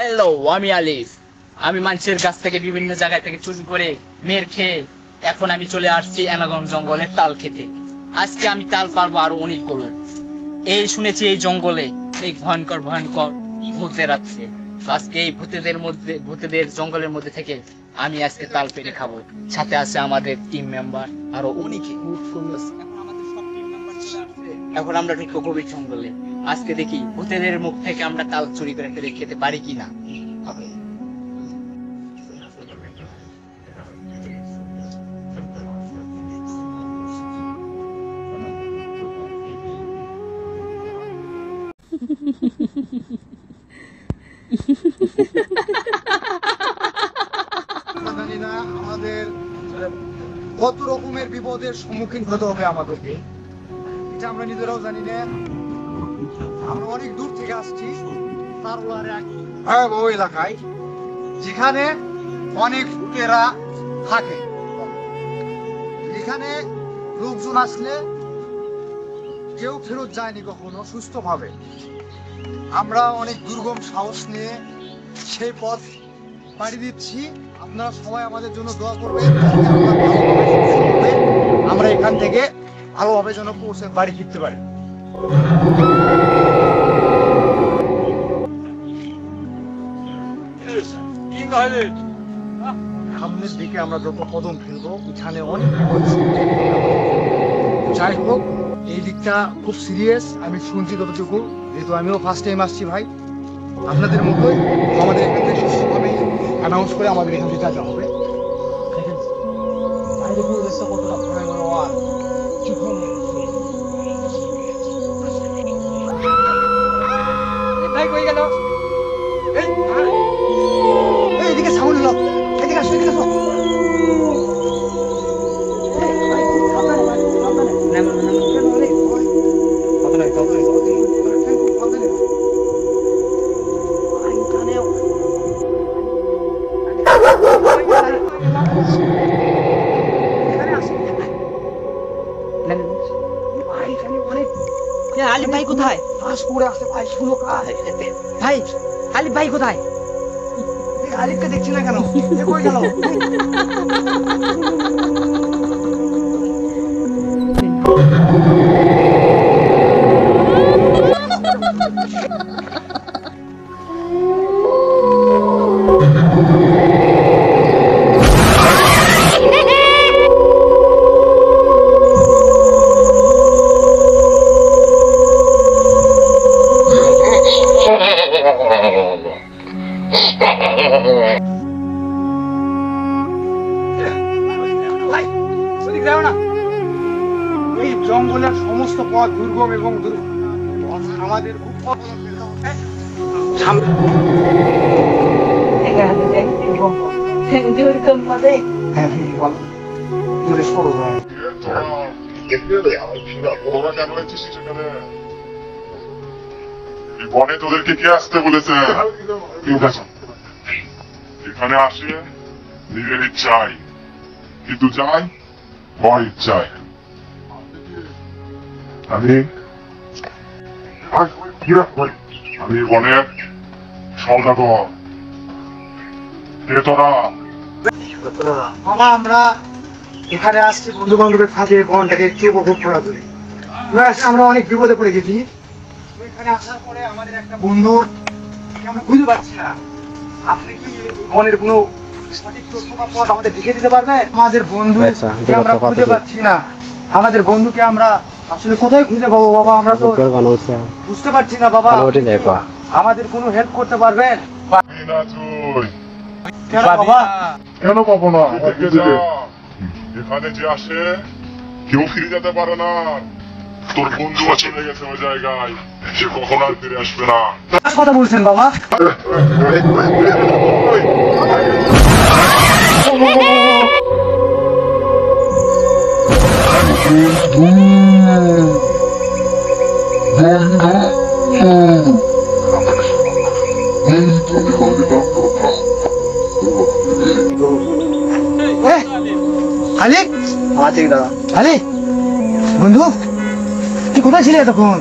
Hello, আমি আলিফ। আমি মানুষের কাছ থেকে বিভিন্ন জায়গা থেকে চুরি করে মের খেয়ে এখন আমি চলে আসছি অ্যামাজন জঙ্গলে তাল খেতে। আজকে আমি তাল পারবো আরো অনেক করবো। এই শুনেছি এই জঙ্গলে এই ভয়ঙ্কর ভয়ঙ্কর ভূতের আছে। আজকে এই ভূতেদের জঙ্গলের মধ্যে থেকে আমি আজকে তাল পেরে খাবো। সাথে আছে আমাদের টিম মেম্বার আরো অনেকে। এখন আমরা ঢুকবো গভীর জঙ্গলে। আজকে দেখি ভূতেদের মুখ থেকে আমরা তাল চুরি করে ফেলে খেতে পারি কিনা। জানি না আমাদের কত রকমের বিপদের সম্মুখীন হতে হবে আমাদেরকে, এটা আমরা নিজেরাও জানি না। আমরা অনেক দূর থেকে আসছি তারওয়ার এক ভয়াবহ এলাকায়, যেখানে অনেক ভূতেরা থাকে। এখানে লোকজন আসলে কেউ ফেরত যায়নি কখনো সুস্থভাবে। আমরা অনেক দুর্গম সাহস নিয়ে সেই পথ পাড়ি দিচ্ছি। আপনারা সবাই আমাদের জন্য দোয়া করবেন, আমরা এখান থেকে ভালোভাবে যেন পৌঁছে বাড়ি ফিরতে পারি। সামনের দিকে আমরা যত কদম ফেলবো এখানে অনেক বিপদ। যাই হোক, এই দিকটা খুব সিরিয়াস, আমি শুনছি ততটুকু, যেহেতু আমিও ফার্স্ট টাইম আসছি ভাই। আপনাদের মতোই আমাদের এখান থেকে সুস্থভাবে অ্যানাউন্স করে আমাদের এখান থেকে যাওয়া হবে। দেখেন বাইরে পরিবেশটা কতটা ভয়াবহ আর এটাই কই গেল। এইদিকে সাউন্ড হলো, এদিকে আসো, এদিকে আসো। আলিফ ভাই কোথায়? ভাই আলিফ ভাই কোথায়? আলিফকে দেখছি না কেন? কই গেল? এই জঙ্গলের সমস্ত পথ দুর্গম এবং আমাদের খুব বনে তোদেরকে কে আসতে বলেছে? এখানে আসে নিজের ইচ্ছায়, কিন্তু যাই ভয় ইচ্ছায়। আমি বনের সওদাগর। কে তোরা? বাবা, আমরা এখানে আসছি বন্ধু বান্ধবের সাথে বনটাকে একটু উপভোগ করা যায়। আমরা অনেক বিপদে পড়ে গেছি। এখানে আসার পরে আমাদের একটা বন্ধু আমরা খুঁজে পাচ্ছি না। আপনি কি বনের কোনো সঠিক তথ্য আমাদের লিখে দিতে পারবেন? আমাদের বন্ধু আমরা খুঁজে পাচ্ছি না। আমাদের বন্ধুকে আমরা আসলে কোথায় খুঁজে পাবো বাবা? আমরা তো বুঝতে পারছি না বাবা। আমাদের কোনো হেল্প করতে পারবেন? কেন পাবো না? এখানে যে আসে কেউ ফিরে যেতে পারে না। তোর বন্ধু চলে গেছে ওই জায়গায়, সে কখন আর ফিরে আসবে না। কথা বলছেন বাবা? আলিফ, আলিফ বন্ধু, তুই কোথায় ছিলে তখন?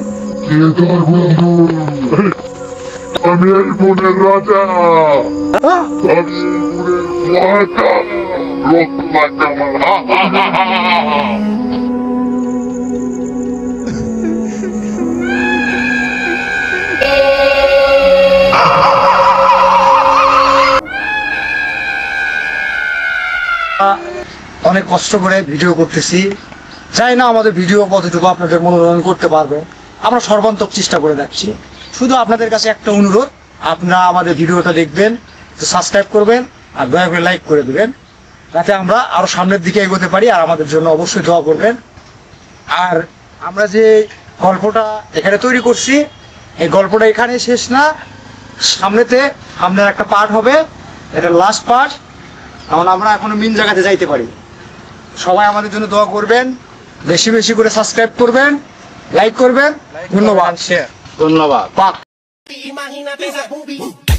আমি এই বনের রাজা, আমি এই বনের রাজা, রক্ত লাগবে আমার। হা, হা, হা, হা, হা। অনেক কষ্ট করে ভিডিও করতেছি, চাই না আমাদের ভিডিও কতটুকু আপনাদের মনোরঞ্জন করতে পারবে, আমরা সর্বান্তক চেষ্টা করে যাচ্ছি। শুধু আপনাদের কাছে একটা অনুরোধ, আপনারা আমাদের ভিডিওটা দেখবেন, সাবস্ক্রাইব করবেন আর দয়া করে লাইক করে দেবেন, যাতে আমরা আরো সামনের দিকে এগোতে পারি। আর আমাদের জন্য অবশ্যই দোয়া করবেন। আর আমরা যে গল্পটা এখানে তৈরি করছি, এই গল্পটা এখানে শেষ না, সামনেতে আপনার একটা পার্ট হবে, এটা লাস্ট পার্ট। কারণ আমরা এখনো মিন জায়গাতে যাইতে পারি। সবাই আমাদের জন্য দোয়া করবেন, বেশি বেশি করে সাবস্ক্রাইব করবেন, লাইক করবেন। ধন্যবাদ। ধন্যবাদ। Imagínate esa boobie.